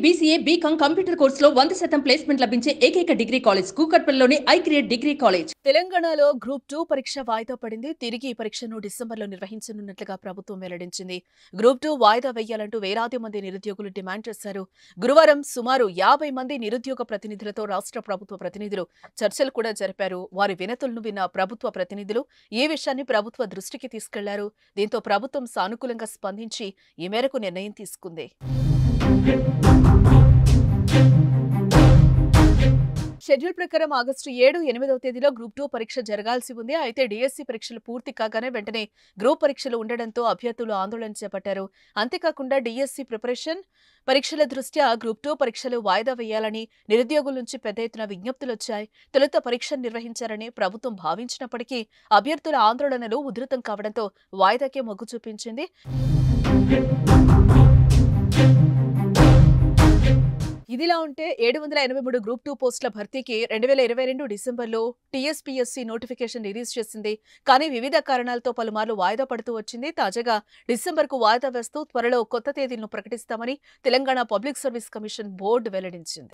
BCA, BCom computer కోర్సులో 100% placement లభించే ఏకైక డిగ్రీ కాలేజ్ కూకట్పల్లిలోని ఐక్రియేట్ డిగ్రీ కాలేజ్. తెలంగాణలో గ్రూప్ 2 పరీక్ష వాయిదా పడింది. తిరిగి ఈ పరీక్షను డిసెంబర్లో నిర్వహించనున్నట్లుగా ప్రభుత్వం వెల్లడించింది. గ్రూప్ 2 వాయిదా వేయాలంటూ వేలాది మంది నిరుద్యోగులు డిమాండ్ చేశారు. గురువారం సుమారు 50 మంది నిరుద్యోగ ప్రతినిధులతో రాష్ట్ర ప్రభుత్వ ప్రతినిధులు చర్చలు కూడా జరిపారు. వారి వినతులను విన్న ప్రభుత్వ ప్రతినిధులు ఈ విషయాన్ని ప్రభుత్వ దృష్టికి తీసుకెళ్లారు. దీంతో ప్రభుత్వం సానుకూలంగా స్పందించి ఈ మేరకు నిర్ణయం తీసుకుంది. షెడ్యూల్ ప్రకారం ఆగస్టు 7, 8వ తేదీలో గ్రూప్ 2 పరీక్ష జరగాల్సి ఉంది. అయితే డిఎస్సి పరీక్షలు పూర్తి కాగానే వెంటనే గ్రూప్ పరీక్షలు ఉండడంతో అభ్యర్థులు ఆందోళన చేపట్టారు. అంతేకాకుండా డిఎస్సి ప్రిపరేషన్ పరీక్షల దృష్ట్యా గ్రూప్ 2 పరీక్షలు వాయిదా వేయాలని నిరుద్యోగుల నుంచి పెద్ద ఎత్తున విజ్ఞప్తులొచ్చాయి. తొలుత పరీక్ష నిర్వహించారని ప్రభుత్వం భావించినప్పటికీ అభ్యర్థుల ఆందోళనలు ఉధృతం కావడంతో వాయిదాకే మొగ్గు చూపించింది. ఇదిలా ఉంటే 783 గ్రూప్ 2 పోస్టుల భర్తీకి 2022 డిసెంబర్లో టీఎస్పీఎస్సీ నోటిఫికేషన్ రిలీజ్ చేసింది. కానీ వివిధ కారణాలతో పలుమార్లు వాయిదా పడుతూ వచ్చింది. తాజాగా డిసెంబర్కు వాయిదా వేస్తూ త్వరలో కొత్త తేదీలను ప్రకటిస్తామని Telangana public service commission board వెల్లడించింది.